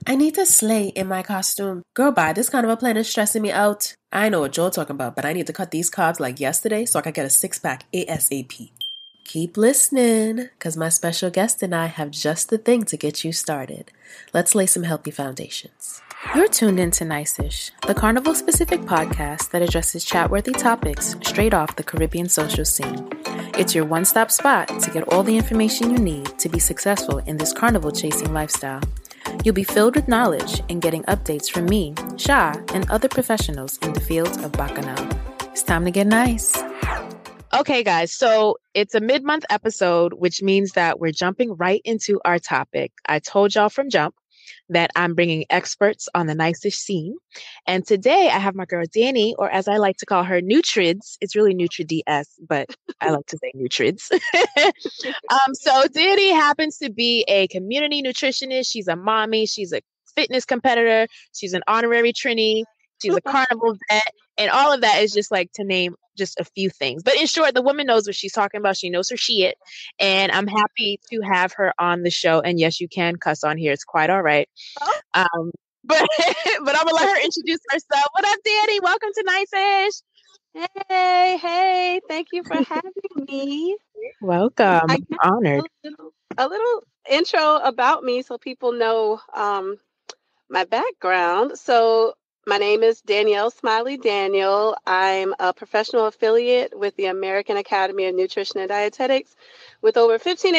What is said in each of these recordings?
I need to slay in my costume. Girl, bye. This Carnival plan is stressing me out. I know what you're talking about, but I need to cut these carbs like yesterday so I can get a six-pack ASAP. Keep listening, because my special guest and I have just the thing to get you started. Let's lay some healthy foundations. You're tuned in to Nice-ish, the Carnival-specific podcast that addresses chat-worthy topics straight off the Caribbean social scene. It's your one-stop spot to get all the information you need to be successful in this carnival-chasing lifestyle. You'll be filled with knowledge and getting updates from me, Sha, and other professionals in the field of Bacchanal. It's time to get nice. Okay, guys, so it's a mid-month episode, which means that we're jumping right into our topic. I told y'all from jump that I'm bringing experts on the Nice-ish scene. And today I have my girl Dani, or as I like to call her, Nutrids. It's really Nutri-DS, but I like to say Nutrids. So Dani happens to be a community nutritionist. She's a mommy. She's a fitness competitor. She's an honorary Trini. She's a carnival vet. And all of that is just like to name just a few things. But in short, the woman knows what she's talking about. She knows her shit. And I'm happy to have her on the show. And yes, you can cuss on here. It's quite all right. But I'm going to let her introduce herself. What up, Dani? Welcome to Nice-ish. Hey. Thank you for having me. Welcome. I'm honored. A little intro about me so people know my background. So my name is Danielle Smiley Daniel. I'm a professional affiliate with the American Academy of Nutrition and Dietetics with over 15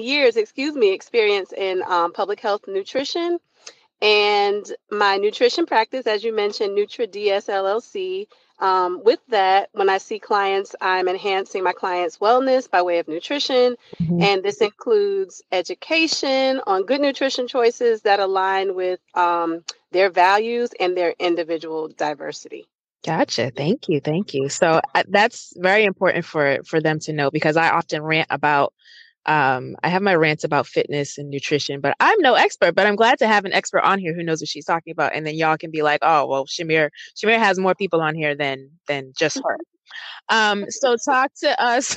years experience in public health nutrition. And my nutrition practice, as you mentioned, Nutri-DS LLC. With that, when I see clients, I'm enhancing my clients' wellness by way of nutrition. Mm-hmm. And this includes education on good nutrition choices that align with their values and their individual diversity. Gotcha. Thank you. So that's very important for them to know, because I often rant about I have my rants about fitness and nutrition, but I'm no expert. But I'm glad to have an expert on here who knows what she's talking about. And then y'all can be like, oh, well, Shamir has more people on here than just her. So talk to us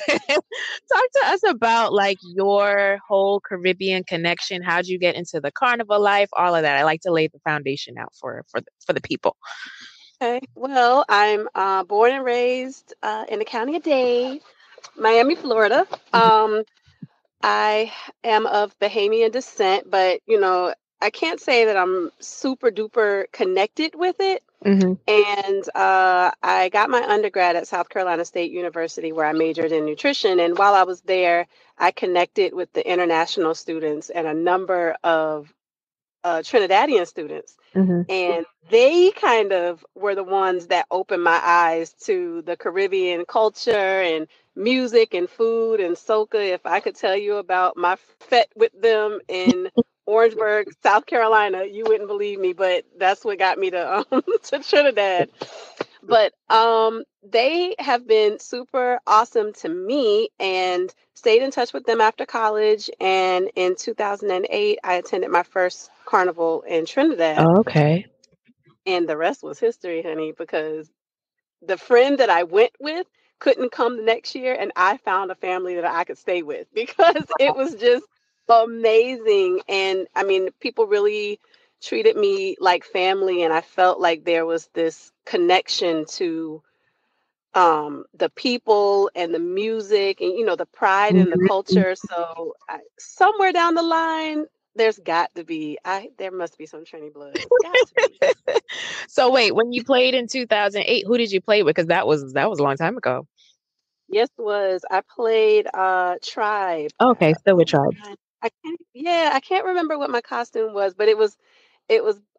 about like your whole Caribbean connection. How'd you get into the carnival life? All of that. I like to lay the foundation out for the people. Okay. Well, I'm born and raised in the county of Dade, Miami, Florida. I am of Bahamian descent, but, I can't say that I'm super duper connected with it. Mm-hmm. And I got my undergrad at South Carolina State University, where I majored in nutrition. And while I was there, I connected with the international students and a number of Trinidadian students. Mm-hmm. And they kind of were the ones that opened my eyes to the Caribbean culture and music and food and soca. If I could tell you about my fete with them in Orangeburg, South Carolina, you wouldn't believe me, but that's what got me to Trinidad. But they have been super awesome to me, and stayed in touch with them after college. And in 2008, I attended my first carnival in Trinidad. Oh, okay. And the rest was history, honey, because the friend that I went with couldn't come the next year, and I found a family that I could stay with, because it was just amazing. And I mean, people really treated me like family, and I felt like there was this connection to the people and the music and, the pride and the culture. So somewhere down the line, there must be some Trini blood. So wait, when you played in 2008, who did you play with? Because that was a long time ago. Yes, it was. I played Tribe. Okay, still with Tribe. I can't remember what my costume was, but it was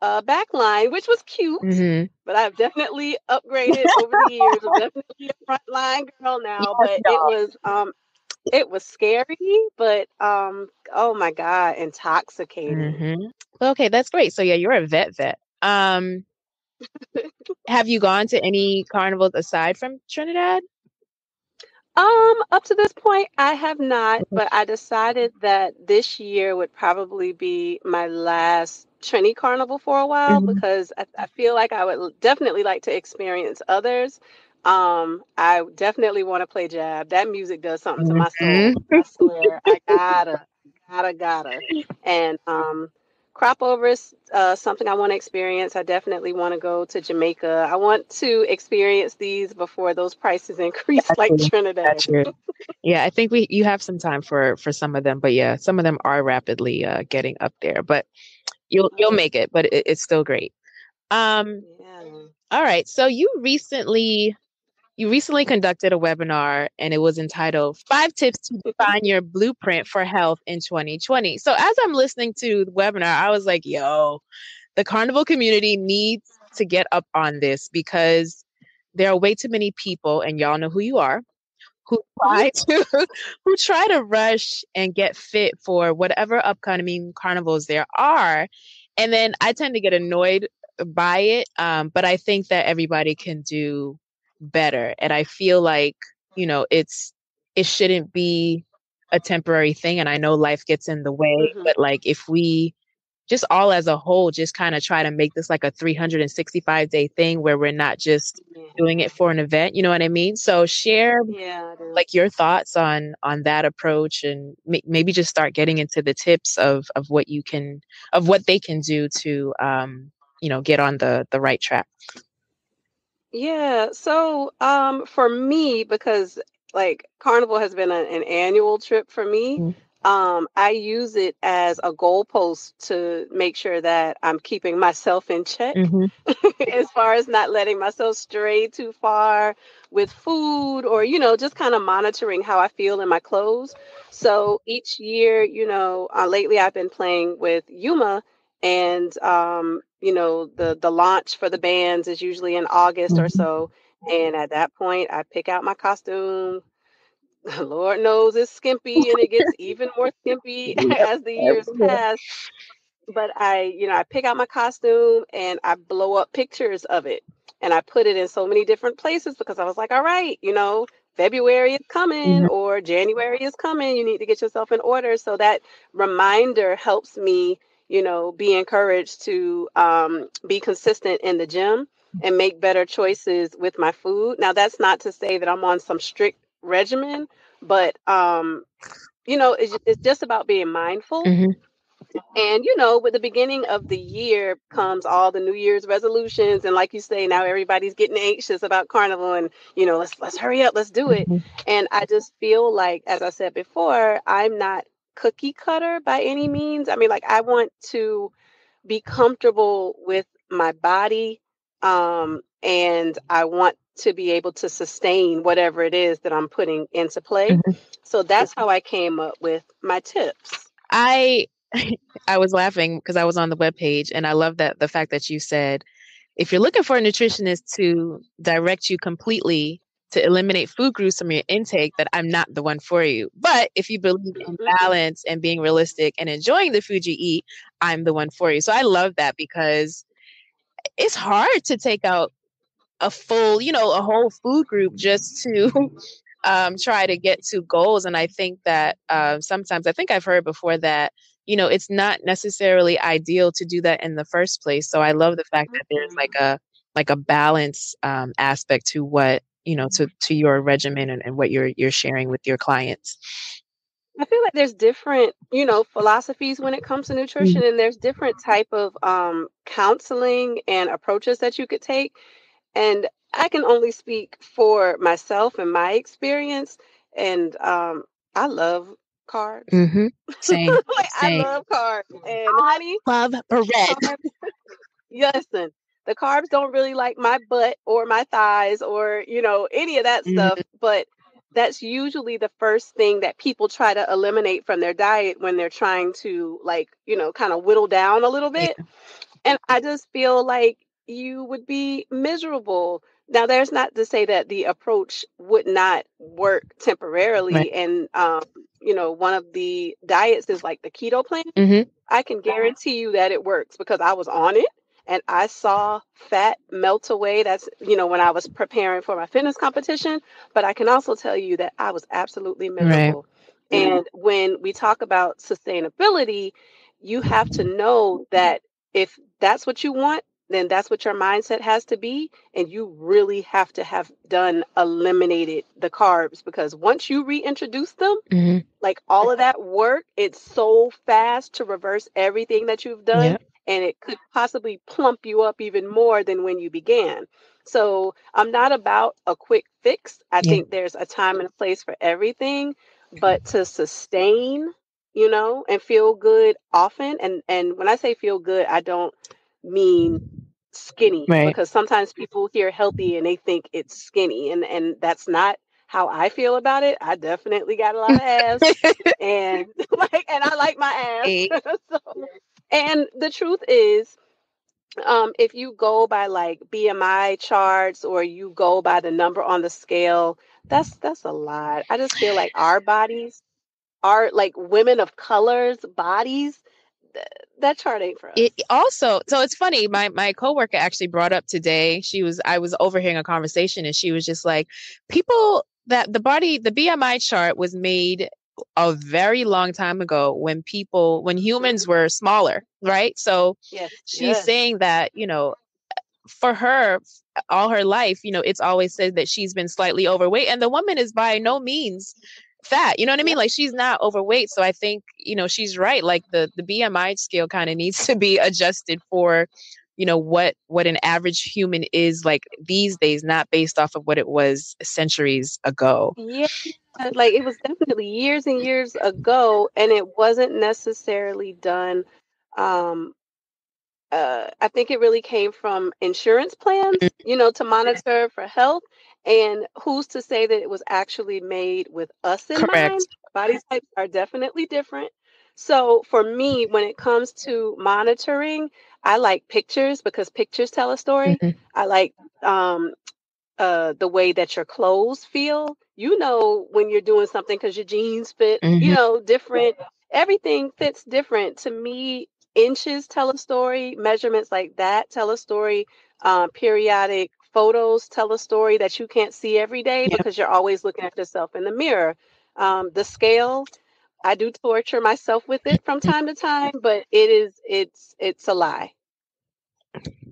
backline, which was cute. Mm-hmm. But I've definitely upgraded over the years. I'm definitely a frontline girl now. Yes, but it was scary, but oh my God, intoxicating. Mm-hmm. Okay, that's great. So yeah, you're a vet. Have you gone to any carnivals aside from Trinidad? Up to this point, I have not, but I decided that this year would probably be my last Trini Carnival for a while, because I feel like I would definitely like to experience others. I definitely want to play jab. That music does something to my soul. I swear, I gotta. And crop over is something I want to experience. I definitely want to go to Jamaica. I want to experience these before those prices increase like Trinidad. That's true. Yeah, I think you have some time for some of them, but yeah, some of them are rapidly getting up there. But you'll make it, but it's still great. Yeah. All right. So you recently conducted a webinar and it was entitled 5 Tips to Define Your Blueprint for Health in 2020. So as I'm listening to the webinar, I was like, yo, the Carnival community needs to get up on this because there are way too many people, and y'all know who you are, who try to rush and get fit for whatever upcoming carnivals there are. And then I tend to get annoyed by it. But I think that everybody can do better. And I feel like, it shouldn't be a temporary thing. And I know life gets in the way, but like if we just all as a whole, just kind of try to make this like a 365-day thing where we're not just doing it for an event. You know what I mean? So share like your thoughts on that approach, and maybe just start getting into the tips of what they can do to, get on the right track. Yeah. So, for me, because like Carnival has been an annual trip for me, I use it as a goalpost to make sure that I'm keeping myself in check as far as not letting myself stray too far with food or, just kind of monitoring how I feel in my clothes. So each year, lately I've been playing with Yuma, and the launch for the bands is usually in August or so. And at that point, I pick out my costume. Lord knows it's skimpy, and it gets even more skimpy as the years pass. But I pick out my costume and I blow up pictures of it, and I put it in so many different places because I was like, all right, February is coming or January is coming. You need to get yourself in order. So that reminder helps me, be encouraged to be consistent in the gym and make better choices with my food. Now, that's not to say that I'm on some strict regimen, but it's just about being mindful. And with the beginning of the year comes all the New Year's resolutions, and like you say, now everybody's getting anxious about Carnival, and let's hurry up, let's do it. And I just feel like, as I said before, I'm not cookie cutter by any means. I mean, like, I want to be comfortable with my body, and I want to be able to sustain whatever it is that I'm putting into play. So that's how I came up with my tips. I was laughing because I was on the webpage, and I love that the fact that you said, if you're looking for a nutritionist to direct you completely to eliminate food groups from your intake, that I'm not the one for you. But if you believe in balance and being realistic and enjoying the food you eat, I'm the one for you. So I love that, because it's hard to take out a full, a whole food group just to try to get to goals. And I think that sometimes, I think I've heard before that, it's not necessarily ideal to do that in the first place. So I love the fact that there's like a balance aspect to what, to your regimen and what you're sharing with your clients. I feel like there's different, philosophies when it comes to nutrition, and there's different type of counseling and approaches that you could take. And I can only speak for myself and my experience. And I love carbs. Same. I love carbs. And honey, love bread. Listen, the carbs don't really like my butt or my thighs or, any of that stuff. But that's usually the first thing that people try to eliminate from their diet when they're trying to, like, kind of whittle down a little bit. And I just feel like you would be miserable. Now, there's not to say that the approach would not work temporarily. Right. And, one of the diets is like the keto plan. I can guarantee you that it works because I was on it and I saw fat melt away. That's, when I was preparing for my fitness competition. But I can also tell you that I was absolutely miserable. Right. And when we talk about sustainability, you have to know that if that's what you want, then that's what your mindset has to be. And you really have to have eliminated the carbs, because once you reintroduce them, like all of that work, it's so fast to reverse everything that you've done. Yep. And it could possibly plump you up even more than when you began. So I'm not about a quick fix. I think there's a time and a place for everything, but to sustain, and feel good often. And when I say feel good, I don't mean skinny, Right. because sometimes people hear healthy and they think it's skinny, and that's not how I feel about it. I definitely got a lot of ass, and and I like my ass. So, and the truth is, if you go by like BMI charts, or you go by the number on the scale, that's a lot. I just feel like our bodies are like women of color's bodies. That chart ain't for us. It also, so it's funny, my coworker actually brought up today, I was overhearing a conversation, and she was just like, people that the BMI chart was made a very long time ago, when humans were smaller, right? So she's saying that, for her, all her life, it's always said that she's been slightly overweight, and the woman is by no means fat, you know what I mean? Like, she's not overweight. So I think, she's right. Like, the BMI scale kind of needs to be adjusted for, what an average human is like these days, not based off of what it was centuries ago. Yeah, like it was definitely years and years ago, and it wasn't necessarily done. I think it really came from insurance plans, to monitor for health. And who's to say that it was actually made with us in mind? Body types are definitely different. So for me, when it comes to monitoring, I like pictures, because pictures tell a story. I like the way that your clothes feel. When you're doing something because your jeans fit, different. Everything fits different. To me, inches tell a story. Measurements like that tell a story. Periodic photos tell a story that you can't see every day, because you're always looking at yourself in the mirror. The scale, I do torture myself with it from time to time, but it's a lie.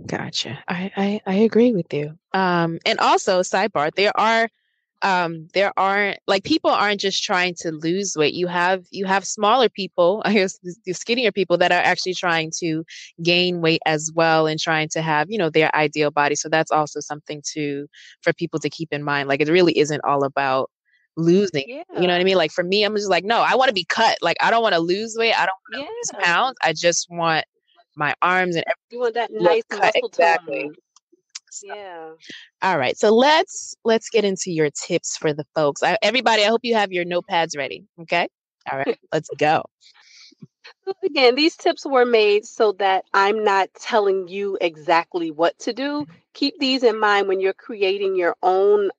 Gotcha. I agree with you. And also, sidebar, there aren't, like, people aren't just trying to lose weight. You have smaller people, I guess, the skinnier people, that are actually trying to gain weight as well, and trying to have, their ideal body. So that's also something for people to keep in mind. Like, it really isn't all about losing. You know what I mean? Like, for me, I'm just like, no, I want to be cut. Like, I don't want to lose weight. I don't want to lose pounds. I just want my arms and everything. You want that nice muscle tone. Yeah. All right. So let's get into your tips for the folks. Everybody, I hope you have your notepads ready. Okay. All right. Let's go. Again, these tips were made so that I'm not telling you exactly what to do. Keep these in mind when you're creating your own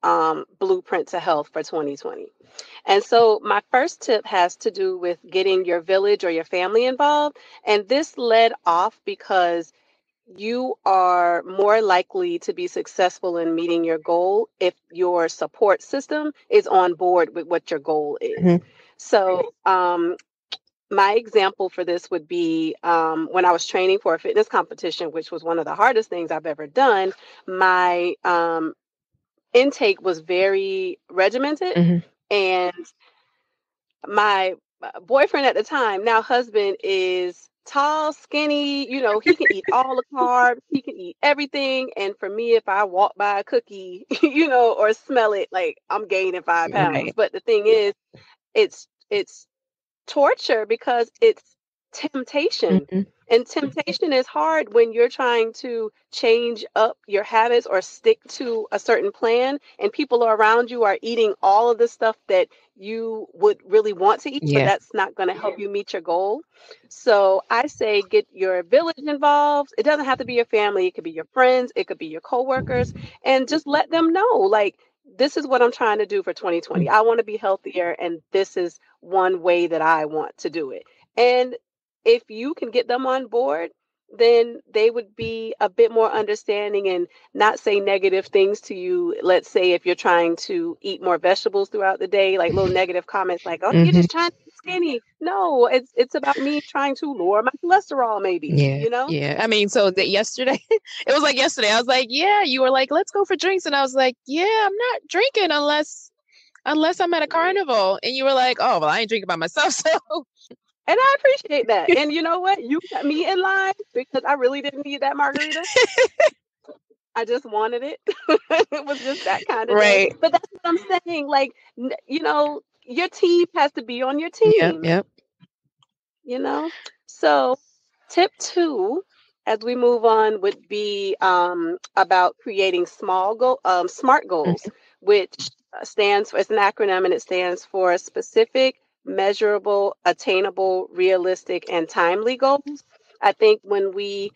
blueprint to health for 2020. And so my first tip has to do with getting your village or your family involved. And this led off because you are more likely to be successful in meeting your goal if your support system is on board with what your goal is. So, my example for this would be when I was training for a fitness competition, which was one of the hardest things I've ever done. My intake was very regimented, and my boyfriend at the time, now husband, is tall, skinny, he can eat all the carbs, he can eat everything. And for me, if I walk by a cookie, or smell it, like, I'm gaining 5 pounds. Right. But the thing is, it's torture, because it's temptation. And temptation is hard when you're trying to change up your habits or stick to a certain plan, and people around you are eating all of the stuff that you would really want to eat, but that's not going to help you meet your goal. So I say get your village involved. It doesn't have to be your family. It could be your friends. It could be your coworkers, and just let them know, like, this is what I'm trying to do for 2020. I want to be healthier, and this is one way that I want to do it. And if you can get them on board, then they would be a bit more understanding and not say negative things to you. Let's say if you're trying to eat more vegetables throughout the day, like little negative comments like, oh, you're just trying to be skinny. No, it's about me trying to lower my cholesterol, maybe, Yeah. Yeah. I mean, so that yesterday, it was like yesterday, I was like, yeah, you were like, let's go for drinks. And I was like, yeah, I'm not drinking unless I'm at a carnival. And you were like, oh, well, I ain't drinking by myself. So And I appreciate that. And you know what? You got me in line because I really didn't need that margarita. I just wanted it. It was just that kind of day. right. But that's what I'm saying. Like, your team has to be on your team. Yep. So tip 2, as we move on, would be about creating SMART goals, which it's an acronym, and it stands for specific, measurable, attainable, realistic, and timely goals. I think when we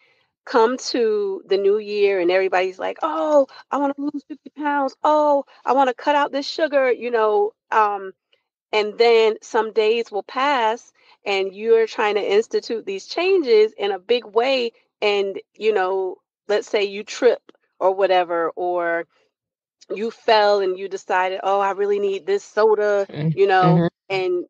come to the new year and everybody's like, oh, I want to lose 50 pounds. Oh, I want to cut out this sugar, and then some days will pass and you're trying to institute these changes in a big way. And, let's say you trip or whatever, or you fell and you decided, oh, I really need this soda, and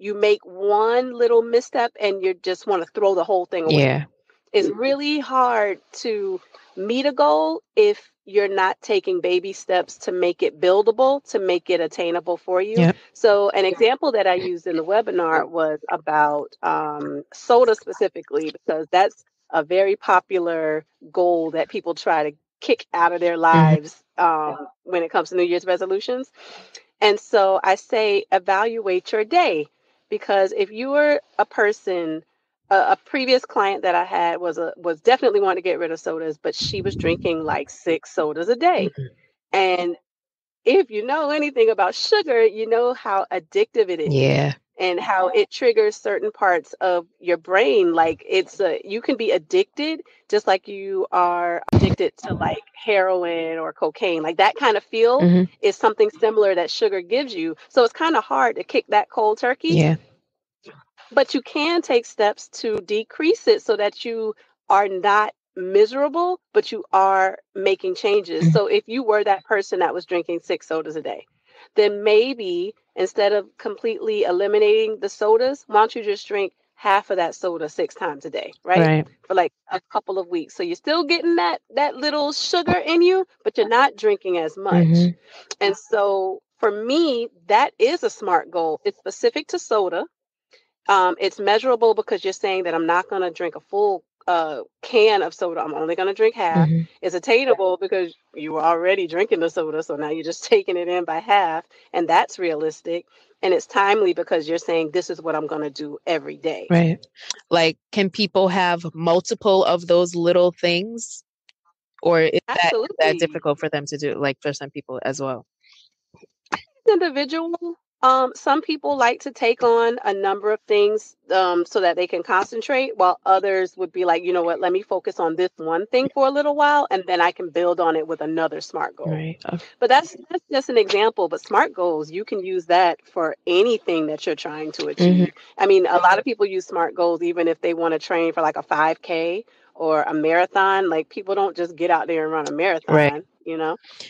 you make one little misstep and you just want to throw the whole thing away. Yeah. It's really hard to meet a goal if you're not taking baby steps to make it buildable, to make it attainable for you. Yep. So an example that I used in the webinar was about soda specifically, because that's a very popular goal that people try to kick out of their lives when it comes to New Year's resolutions. And so I say, evaluate your day, because if you were a person, a previous client that I had was definitely wanting to get rid of sodas, but she was drinking like 6 sodas a day. And if you know anything about sugar, you know how addictive it is. Yeah. And how it triggers certain parts of your brain. Like you can be addicted just like you are addicted to like heroin or cocaine. Like that kind of feel is something similar that sugar gives you. So it's kind of hard to kick that cold turkey. Yeah. But you can take steps to decrease it so that you are not miserable, but you are making changes. So if you were that person that was drinking 6 sodas a day, then maybe instead of completely eliminating the sodas, why don't you just drink half of that soda 6 times a day, right? For like a couple of weeks. So you're still getting that little sugar in you, but you're not drinking as much. And so for me, that is a SMART goal. It's specific to soda. It's measurable because you're saying that I'm not going to drink a full can of soda. I'm only going to drink half. It's attainable because you were already drinking the soda, so now you're just taking it in by half, and that's realistic. And it's timely because you're saying this is what I'm going to do every day. Right. Like, can people have multiple of those little things, or is that difficult for them to do? Like for some people as well. It's individual. Some people like to take on a number of things so that they can concentrate, while others would be like, you know what, let me focus on this one thing for a little while, and then I can build on it with another SMART goal. Right. Okay. But that's just an example. But SMART goals, you can use that for anything that you're trying to achieve. I mean, a lot of people use SMART goals even if they want to train for like a 5K or a marathon. Like people don't just get out there and run a marathon. Right.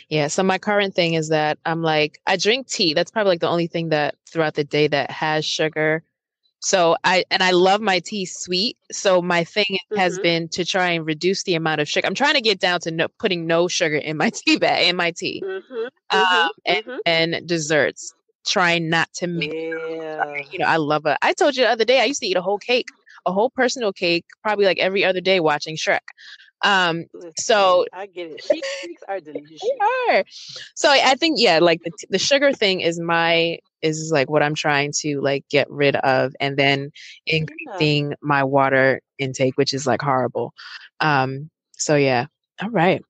Yeah. So my current thing is that I'm like, I drink tea. That's probably like the only thing that throughout the day that has sugar. So I love my tea sweet. So my thing has been to try and reduce the amount of sugar. I'm trying to get down to putting no sugar in my tea. And desserts. Trying not to make. I love it. I told you the other day I used to eat a whole personal cake, probably like every other day watching Shrek. So I get it. Cheesecakes are delicious. They are. So I think like the sugar thing is like what I'm trying to like get rid of, and then increasing my water intake, which is like horrible. So yeah. All right.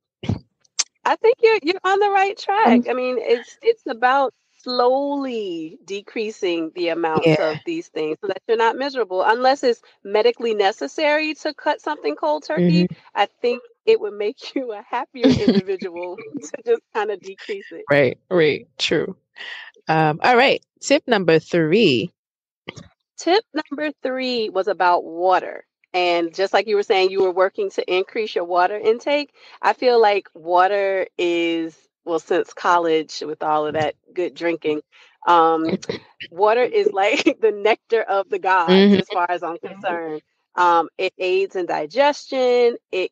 I think you're on the right track. I mean, it's about slowly decreasing the amounts of these things so that you're not miserable. Unless it's medically necessary to cut something cold turkey, I think it would make you a happier individual to just kind of decrease it. Right. True. All right. Tip number 3. Tip number 3 was about water. And just like you were saying, you were working to increase your water intake. I feel like water is, well, since college with all of that good drinking, um, water is like the nectar of the gods, Mhm. as far as I'm concerned. It aids in digestion. It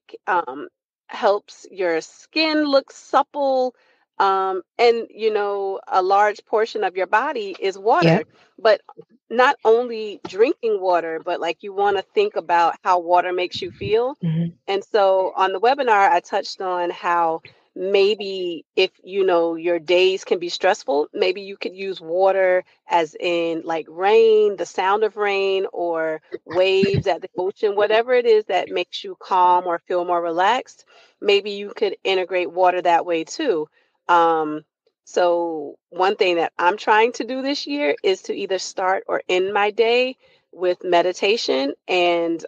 helps your skin look supple. And a large portion of your body is water. Yep. But not only drinking water, but like you want to think about how water makes you feel. Mhm. And so on the webinar, I touched on how maybe if your days can be stressful, maybe you could use water as in like rain, the sound of rain, or waves at the ocean, whatever it is that makes you calm or feel more relaxed. Maybe you could integrate water that way too. Um, so one thing that I'm trying to do this year is to either start or end my day with meditation and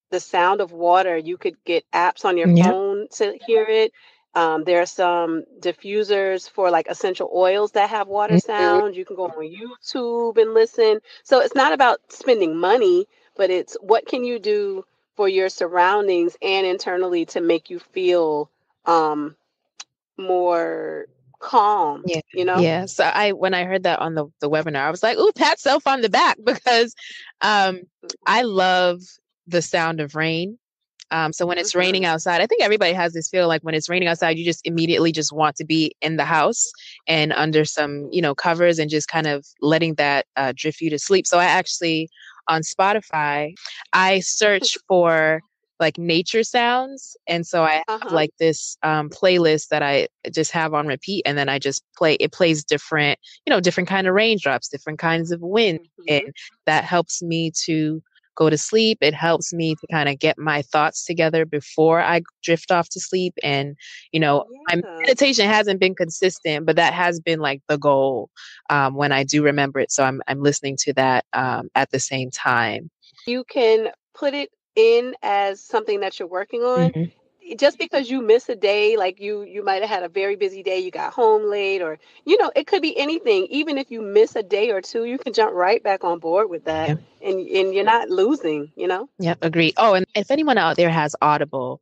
the sound of water. You could get apps on your Yep. phone to hear it. There are some diffusers for like essential oils that have water Mhm. sound. You can go on YouTube and listen. So it's not about spending money, but it's what can you do for your surroundings and internally to make you feel more calm, Yeah. you know? Yeah. So when I heard that on the webinar, I was like, "Ooh, pat self on the back," because I love the sound of rain. So when it's raining Hmm. outside, I think everybody has this feel like when it's raining outside, you just immediately just want to be in the house and under some, covers and just kind of letting that drift you to sleep. So I actually, on Spotify, I search for like nature sounds. And so I have Uh-huh. like this playlist that I just have on repeat. And then I just it plays different, different kind of raindrops, different kinds of wind. And Hmm. that helps me to go to sleep. It helps me to kind of get my thoughts together before I drift off to sleep. And, my Yeah. meditation hasn't been consistent, but that has been like the goal when I do remember it. So I'm listening to that at the same time. You can put it in as something that you're working on. Hmm. Just because you miss a day, like you might have had a very busy day, you got home late, or it could be anything. Even if you miss a day or two, you can jump right back on board with that, Yeah. and you're not losing. Yeah, agree. Oh, and if anyone out there has Audible,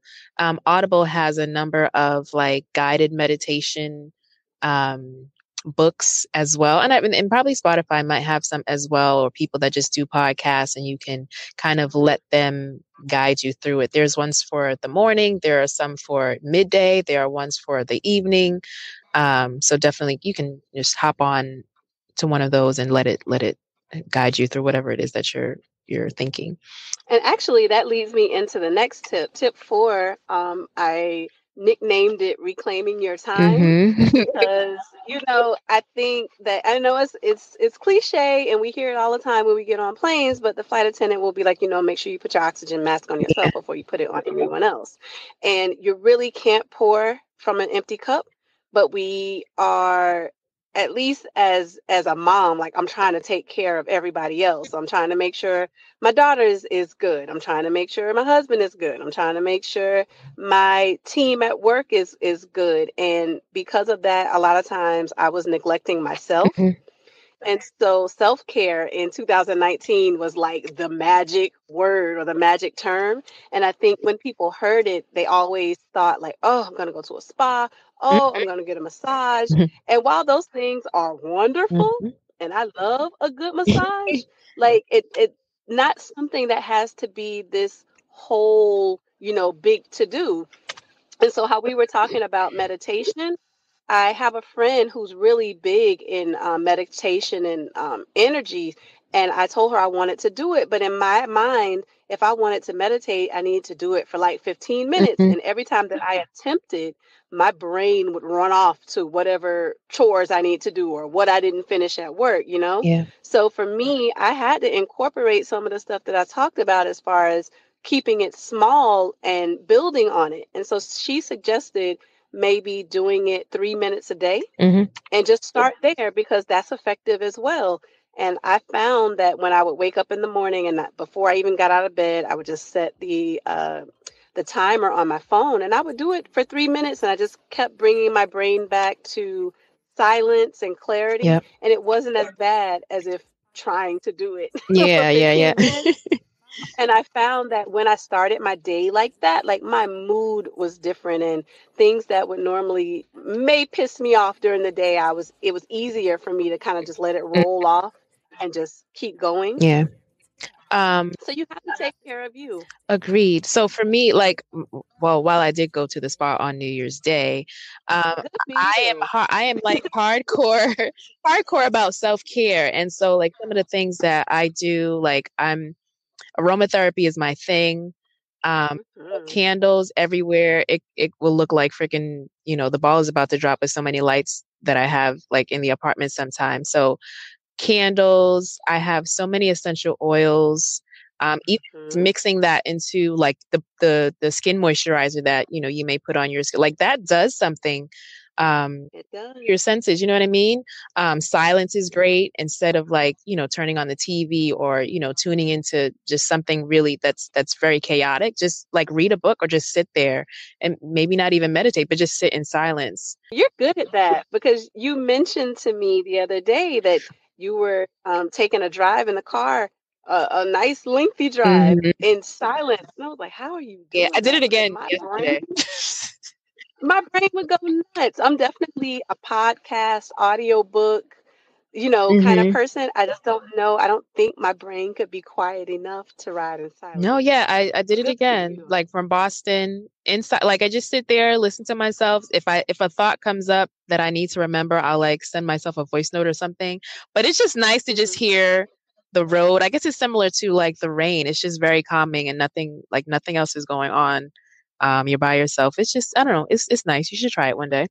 Audible has a number of like guided meditation um, books as well, and probably Spotify might have some as well, or people that just do podcasts, and you can kind of let them guide you through it. There's ones for the morning, there are some for midday, there are ones for the evening. So definitely, you can just hop on to one of those and let it guide you through whatever it is that you're thinking. And actually, that leads me into the next tip. Tip 4, I nicknamed it "Reclaiming Your Time" Mm-hmm. because I think that I know it's cliche and we hear it all the time when we get on planes, but the flight attendant will be like, make sure you put your oxygen mask on Yeah. yourself before you put it on everyone else. And you really can't pour from an empty cup, but we are, at least as a mom, like I'm trying to take care of everybody else. I'm trying to make sure my daughter is good. I'm trying to make sure my husband is good. I'm trying to make sure my team at work is good. And because of that, a lot of times I was neglecting myself. Mhm. And so self-care in 2019 was like the magic word or the magic term. And I think when people heard it, they always thought like, oh, I'm going to go to a spa. Oh, I'm going to get a massage. Mhm. And while those things are wonderful, Mhm. and I love a good massage, like it not something that has to be this whole, big to do. And so how we were talking about meditation, I have a friend who's really big in meditation and energy. And I told her I wanted to do it. But in my mind, if I wanted to meditate, I needed to do it for like 15 minutes. Mhm. And every time that I attempted, my brain would run off to whatever chores I need to do or what I didn't finish at work. Yeah. So for me, I had to incorporate some of the stuff that I talked about as far as keeping it small and building on it. And so she suggested maybe doing it 3 minutes a day Mhm. and just start there because that's effective as well. And I found that when I would wake up in the morning and before I even got out of bed, I would just set the timer on my phone and I would do it for 3 minutes. And I just kept bringing my brain back to silence and clarity. Yep. And it wasn't as bad as if trying to do it for Yeah, yeah, 15 yeah. minutes And I found that when I started my day like that, like my mood was different, and things that would normally may piss me off during the day, it was easier for me to kind of just let it roll off and just keep going. Yeah. So you have to take care of you. Agreed. So for me, like, well, while I did go to the spa on New Year's Day, I am like hardcore about self-care. And so like some of the things that I do, like aromatherapy is my thing. Candles everywhere. It will look like freaking, the ball is about to drop with so many lights that I have like in the apartment sometimes. So candles, I have so many essential oils. Even mixing that into like the skin moisturizer that you may put on your skin, like that does something. It does. Your senses, you know what I mean? Silence is great instead of like turning on the TV or tuning into just something really that's very chaotic. Just like read a book or just sit there and maybe not even meditate, but just sit in silence. You're good at that, because you mentioned to me the other day that you were taking a drive in the car, a nice lengthy drive in silence. And I was like, how are you doing Yeah, I did that? it again My yesterday. my brain would go nuts. I'm definitely a podcast, audiobook, kind of person. I just don't know. I don't think my brain could be quiet enough to ride in silence. No, yeah, I did it Good for again, you. like from Boston inside. Like I just sit there, listen to myself. If a thought comes up that I need to remember, I'll like send myself a voice note or something. But it's just nice to just hear the road. I guess it's similar to like the rain. It's just very calming and nothing else is going on. You're by yourself. It's just, I don't know. It's nice. You should try it one day.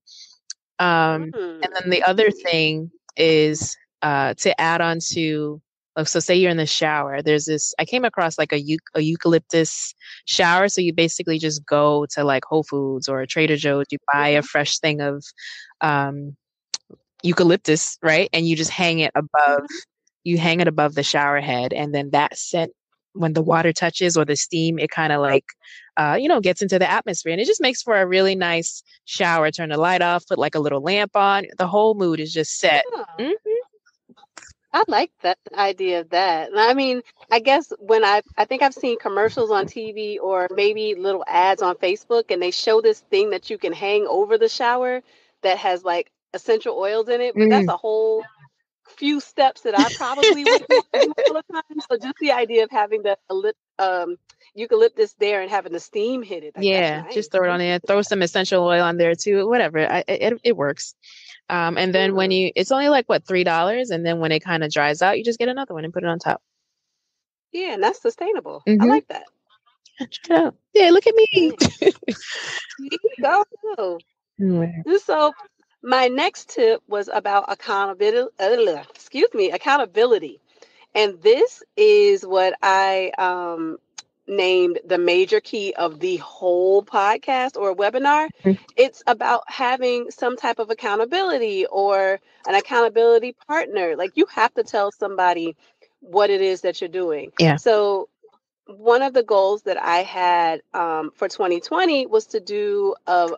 And then the other thing is to add on to, so say you're in the shower. There's this, I came across like a eucalyptus shower. So you basically just go to like Whole Foods or Trader Joe's, you buy a fresh thing of eucalyptus, right? And you just hang it above the shower head. And then that scent, when the water touches or the steam, it kind of like, gets into the atmosphere, and it just makes for a really nice shower. Turn the light off, put like a little lamp on. The whole mood is just set. Yeah. I like that idea of that. I mean, I guess when I think I've seen commercials on TV or maybe little ads on Facebook, and they show this thing that you can hang over the shower that has like essential oils in it, but that's a whole few steps that I probably wouldn't do all the time. So just the idea of having the eucalyptus there and having the steam hit it, like that's nice. Just throw it on there. Throw some essential oil on there too. Whatever, it works. And then when it's only like what, $3, and then when it kind of dries out, you just get another one and put it on top. Yeah, and that's sustainable. I like that. Check it out. Yeah, look at me. Go. So my next tip was about accountability. Accountability, and this is what I named the major key of the whole podcast or webinar. It's about having some type of accountability or an accountability partner. Like you have to tell somebody what it is that you're doing. Yeah. So one of the goals that I had for 2020 was to do a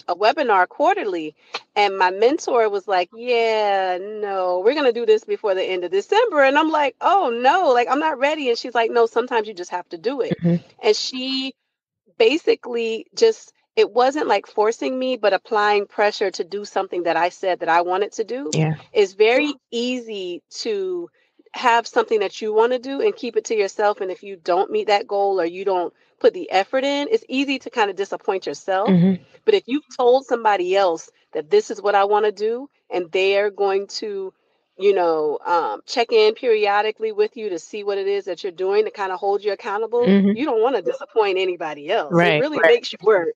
webinar quarterly. And my mentor was like, yeah, no, we're going to do this before the end of December. And I'm like, oh, no, like I'm not ready. And she's like, no, sometimes you just have to do it. And she basically just, it wasn't like forcing me, but applying pressure to do something that I said that I wanted to do. Yeah. It's very easy to have something that you want to do and keep it to yourself. And if you don't meet that goal or you don't put the effort in, it's easy to kind of disappoint yourself. But if you've told somebody else that this is what I want to do, and they're going to, check in periodically with you to see what it is that you're doing to kind of hold you accountable, you don't want to disappoint anybody else. It really makes you work.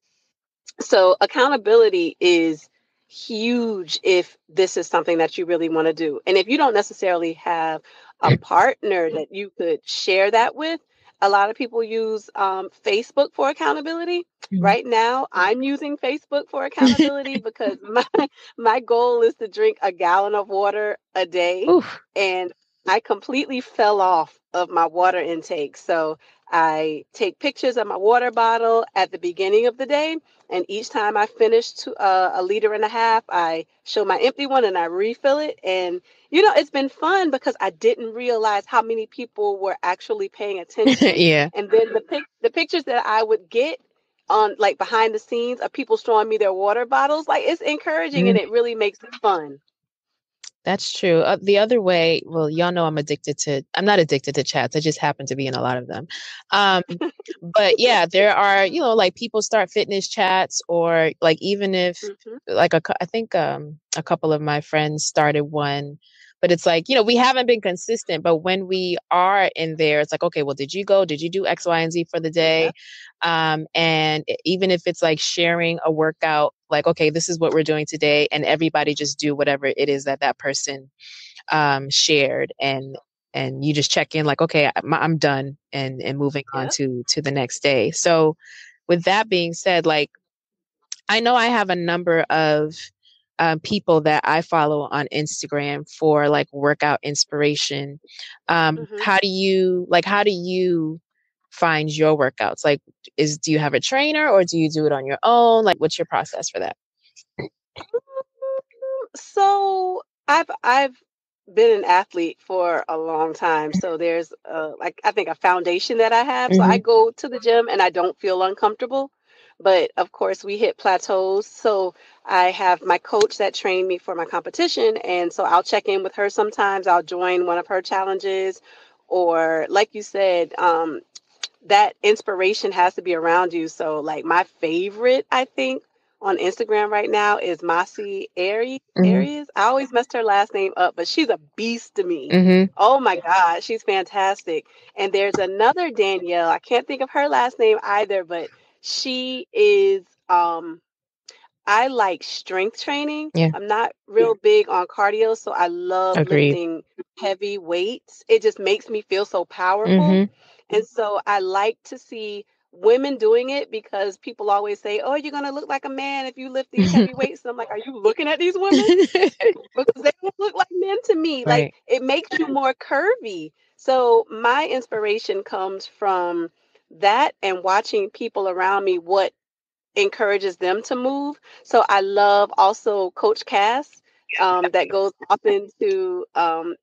So accountability is huge if this is something that you really want to do. And if you don't necessarily have a partner that you could share that with, a lot of people use Facebook for accountability. Right now, I'm using Facebook for accountability because my goal is to drink a gallon of water a day. And I completely fell off of my water intake. So I take pictures of my water bottle at the beginning of the day. And each time I finish a liter and a half, I show my empty one and I refill it. And, it's been fun because I didn't realize how many people were actually paying attention. Yeah. And then the pictures that I would get on like behind the scenes of people showing me their water bottles, like it's encouraging and it really makes it fun. That's true. The other way, well, y'all know I'm not addicted to chats. I just happen to be in a lot of them. But yeah, there are, like people start fitness chats, or like even if like I think a couple of my friends started one, but it's like, we haven't been consistent, but when we are in there, it's like, okay, well, did you do X, Y, and Z for the day? And even if it's like sharing a workout, like, okay, this is what we're doing today, and everybody just do whatever it is that person shared, and you just check in like, okay, I'm done, and moving on to the next day. So with that being said, like, I know I have a number of people that I follow on Instagram for like workout inspiration. How do you find your workouts? Like, do you have a trainer, or do you do it on your own? Like, what's your process for that? So I've been an athlete for a long time. So there's like I think a foundation that I have. So I go to the gym and I don't feel uncomfortable. But of course we hit plateaus. So I have my coach that trained me for my competition. And so I'll check in with her sometimes. I'll join one of her challenges. Or like you said, that inspiration has to be around you. So like my favorite, I think, on Instagram right now is Masi Aries. I always messed her last name up, but she's a beast to me. Oh my God, she's fantastic. And there's another Danielle. I can't think of her last name either, but she is I like strength training. Yeah. I'm not real big on cardio, so I love lifting heavy weights. It just makes me feel so powerful. And so I like to see women doing it because people always say, "Oh, you're going to look like a man if you lift these heavy weights." And I'm like, "Are you looking at these women?" Because they don't look like men to me. Right. Like it makes you more curvy. So my inspiration comes from that and watching people around me, what encourages them to move. So I love also Coach Cass that goes often to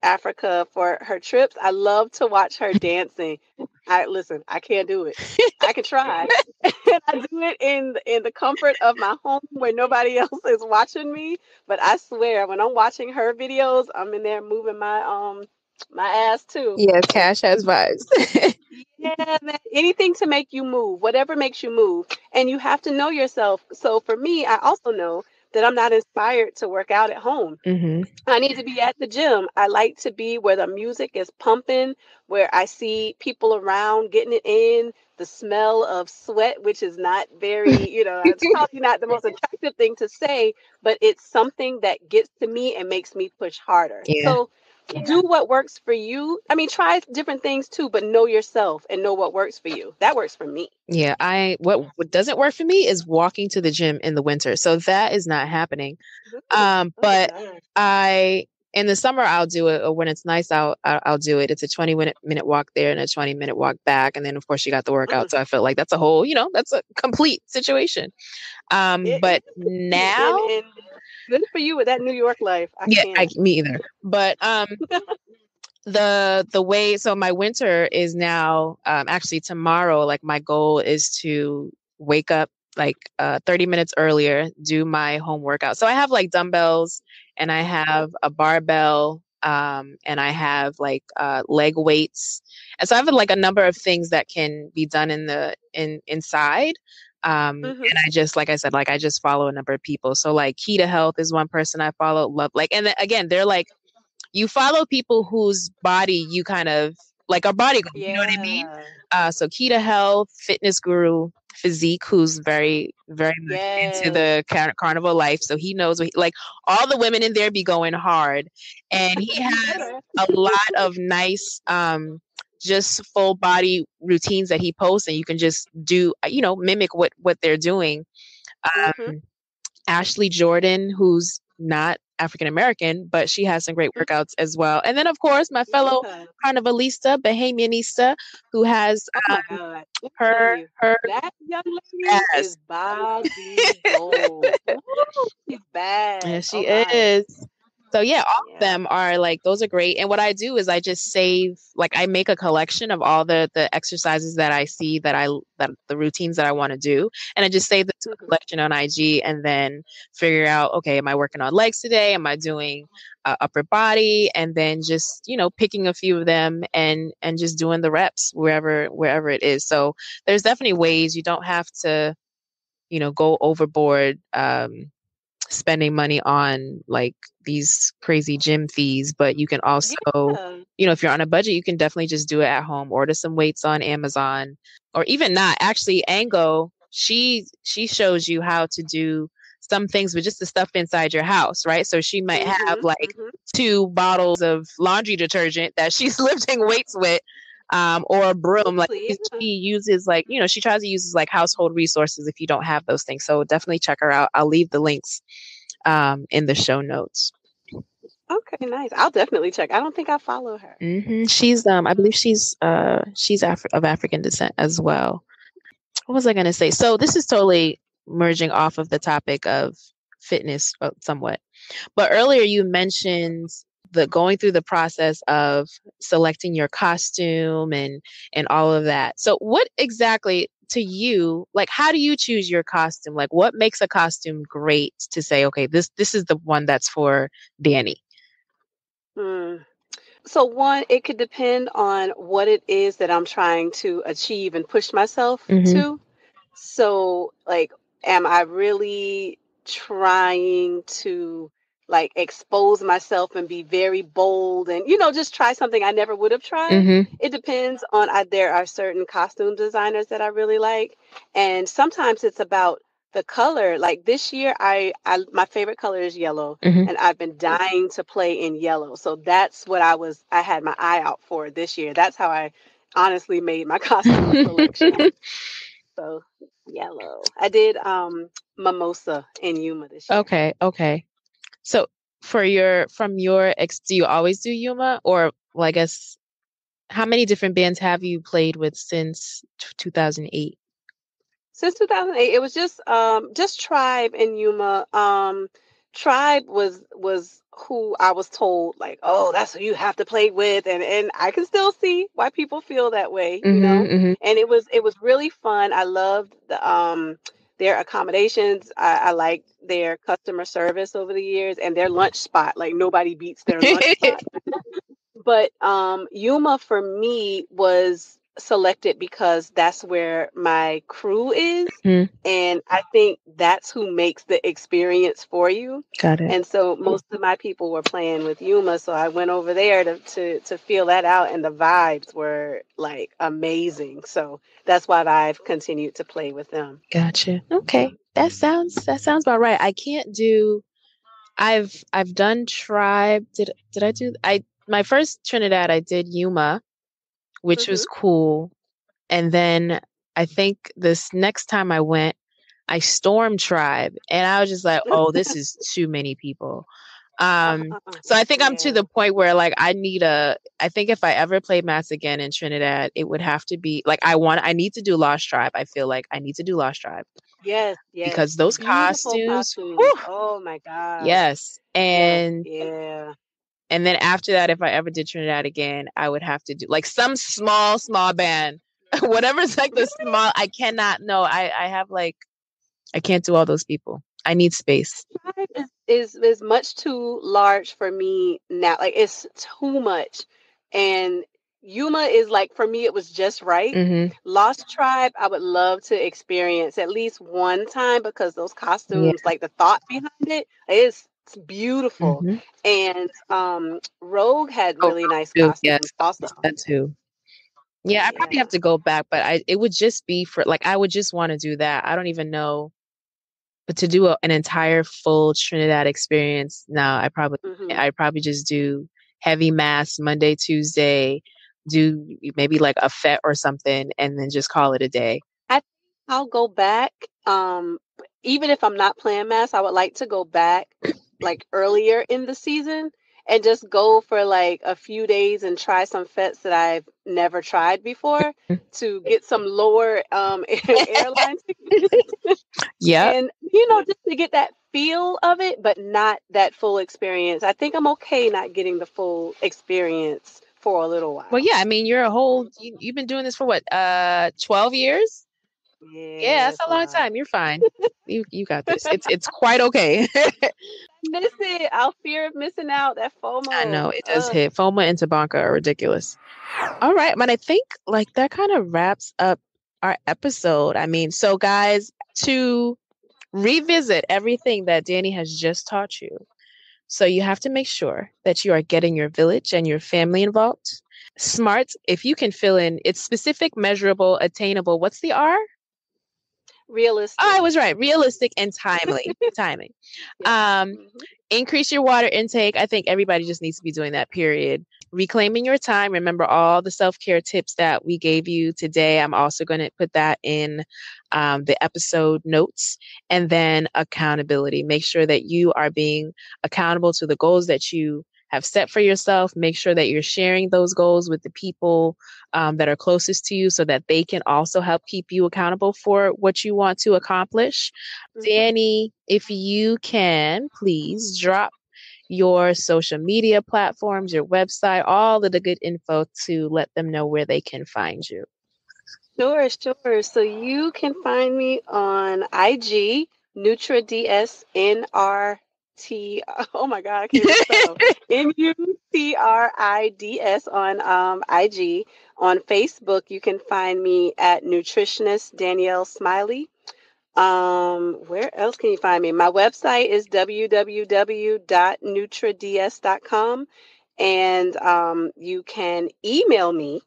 Africa for her trips. I love to watch her dancing. I can't do it. I can try. And I do it in the comfort of my home where nobody else is watching me. But I swear, when I'm watching her videos, I'm in there moving my ass too. Yeah, Cash has vibes. Yeah, man. Anything to make you move, whatever makes you move. And you have to know yourself. So for me, I also know that I'm not inspired to work out at home. I need to be at the gym. I like to be where the music is pumping, where I see people around getting it in, the smell of sweat, which is not very, it's probably not the most attractive thing to say, but it's something that gets to me and makes me push harder. Yeah. So do what works for you. I mean, try different things too, but know yourself and know what works for you. That works for me. Yeah, what doesn't work for me is walking to the gym in the winter. So that is not happening. But in the summer I'll do it, or when it's nice out, I'll do it. It's a 20-minute walk there and a 20-minute walk back, and then of course you got the workout. So I felt like that's a whole, that's a complete situation. But now, and good for you with that New York life. Me either. But the way, so my winter is now actually tomorrow. Like my goal is to wake up like 30 minutes earlier, do my home workout. So I have like dumbbells, and I have a barbell, and I have like leg weights, and so I have like a number of things that can be done inside. And I just, like I said, like I just follow a number of people. So like Keto Health is one person I follow, love, like, and then, again, they're like, you follow people whose body you kind of like are bodyguard, you know what I mean? So Keto Health, fitness guru, Physique, who's very, very much into the Carnival life. So he knows like all the women in there be going hard, and he has a lot of nice, just full body routines that he posts, and you can just do, mimic what they're doing. Ashley Jordan, who's not African American, but she has some great workouts as well. And then, of course, my fellow Carnivalista, Bahamianista, who has oh my God. her that young lady is body gold. She's bad. Yeah, she is. So yeah, all of them are like, those are great. And what I do is I just save, like I make a collection of all the exercises that I see that the routines that I want to do. And I just save the collection on IG and then figure out, okay, am I working on legs today? Am I doing upper body? And then just, you know, picking a few of them and just doing the reps wherever it is. So there's definitely ways. You don't have to, you know, go overboard, spending money on like these crazy gym fees, but you can also, you know, if you're on a budget, you can definitely just do it at home, order some weights on Amazon, or even not. Actually, Ango, she shows you how to do some things with just the stuff inside your house, right? So she might have like 2 bottles of laundry detergent that she's lifting weights with, or a broom. Like she uses, like, you know, she tries to use like household resources if you don't have those things. So definitely check her out. I'll leave the links in the show notes. Okay, nice. I'll definitely check. I don't think I follow her. She's I believe she's of African descent as well. What was I going to say? So this is totally merging off of the topic of fitness somewhat. But earlier you mentioned going through the process of selecting your costume and all of that. So what exactly, to you, like, how do you choose your costume? Like, what makes a costume great to say, okay, this is the one that's for Dani? So one, it could depend on what it is that I'm trying to achieve and push myself to. So like, am I really trying to like expose myself and be very bold and, you know, just try something I never would have tried? It depends on, there are certain costume designers that I really like. And sometimes it's about the color. Like this year, my favorite color is yellow, and I've been dying to play in yellow. So that's what I had my eye out for this year. That's how I honestly made my costume selection. So yellow. I did mimosa in Yuma this year. Okay. So do you always do Yuma, or, well, I guess, how many different bands have you played with since 2008? Since 2008, it was just Tribe and Yuma. Tribe was who I was told, like, oh, that's who you have to play with, and I can still see why people feel that way, you know. And it was really fun. I loved their accommodations. I liked their customer service over the years, and their lunch spot. Like nobody beats their lunch spot. But Yuma for me was selected because that's where my crew is. And I think that's who makes the experience for you. Got it. And so most of my people were playing with Yuma. So I went over there to feel that out. And the vibes were like amazing. So that's why I've continued to play with them. Gotcha. Okay. That sounds about right. I can't do, I've done Tribe. Did I do, my first Trinidad, I did Yuma, which was cool. And then I think this next time I went, I stormed Tribe, and I was just like, oh, this is too many people. So I think I'm to the point where like I think if I ever play Mass again in Trinidad, it would have to be like, I need to do Lost Tribe. I feel like I need to do Lost Tribe. Yes. Because those costumes. Oh my God. Yes. And yeah. And then after that, if I ever did Trinidad again, I would have to do like some small band, whatever's like the small. I cannot. No, I have like, I can't do all those people. I need space. Tribe is much too large for me now. Like it's too much, and Yuma is like, for me, it was just right. Lost Tribe, I would love to experience at least one time because those costumes, like the thought behind it, is beautiful. And Rogue had really nice costumes also. That too. Yeah, I probably have to go back, but it would just be for like, I would just want to do that. I don't even know. But to do an entire full Trinidad experience, no, I'd probably just do heavy Mass Monday, Tuesday, do maybe like a fete or something, and then just call it a day. I think I'll go back. Even if I'm not playing Mass, I would like to go back like earlier in the season and just go for like a few days and try some fets that I've never tried before to get some lower airline tickets. Yeah. And, you know, just to get that feel of it, but not that full experience. I think I'm okay not getting the full experience for a little while. Well, yeah, I mean, you've been doing this for what, 12 years? Yeah, that's a long time. You're fine. You got this. It's quite okay. Miss it. I'll fear of missing out. That FOMO. I know it does hit. FOMO and Tabanca are ridiculous. All right, but I think like that kind of wraps up our episode. I mean, so guys, to revisit everything that Dani has just taught you. So you have to make sure that you are getting your village and your family involved. SMART, if you can fill in, it's specific, measurable, attainable. What's the R? Realistic. Oh, I was right. Realistic and timely. Timing. Increase your water intake. I think everybody just needs to be doing that, period. Reclaiming your time. Remember all the self-care tips that we gave you today. I'm also going to put that in the episode notes. And then accountability. Make sure that you are being accountable to the goals that you have set for yourself. Make sure that you're sharing those goals with the people that are closest to you so that they can also help keep you accountable for what you want to accomplish. Dani, if you can, please drop your social media platforms, your website, all of the good info to let them know where they can find you. Sure. So you can find me on IG, NutriDS, oh my God, I can't spell. NutriDS on IG. On Facebook, you can find me at nutritionist Danielle Smiley. Where else can you find me? My website is www.nutrids.com, and you can email me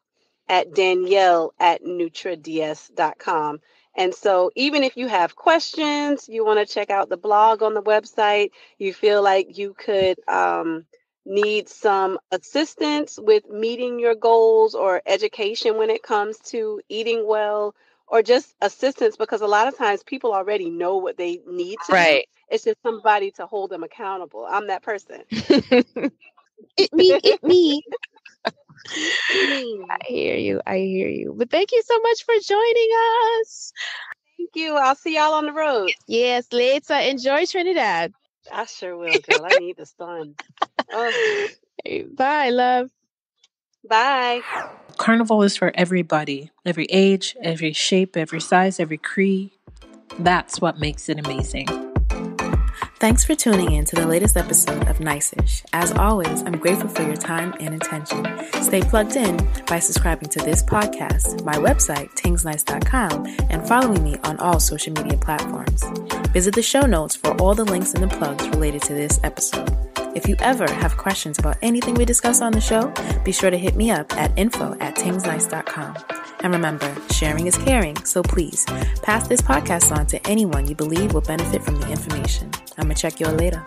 at danielle@nutrids.com. And so even if you have questions, you want to check out the blog on the website, you feel like you could need some assistance with meeting your goals or education when it comes to eating well, or just assistance, because a lot of times people already know what they need to do. It's just somebody to hold them accountable. I'm that person. It me. I hear you. But thank you so much for joining us. Thank you. I'll see y'all on the road. Yes, later. Enjoy Trinidad. I sure will, girl. I need the sun. Oh. Bye, love. Bye. Carnival is for everybody, every age, every shape, every size, every creed. That's what makes it amazing. Thanks for tuning in to the latest episode of Nice-ish. As always, I'm grateful for your time and attention. Stay plugged in by subscribing to this podcast, my website, tingznice.com, and following me on all social media platforms. Visit the show notes for all the links and the plugs related to this episode. If you ever have questions about anything we discuss on the show, be sure to hit me up at info@tingznice.com. And remember, sharing is caring, so please pass this podcast on to anyone you believe will benefit from the information. I'm going to check you all later.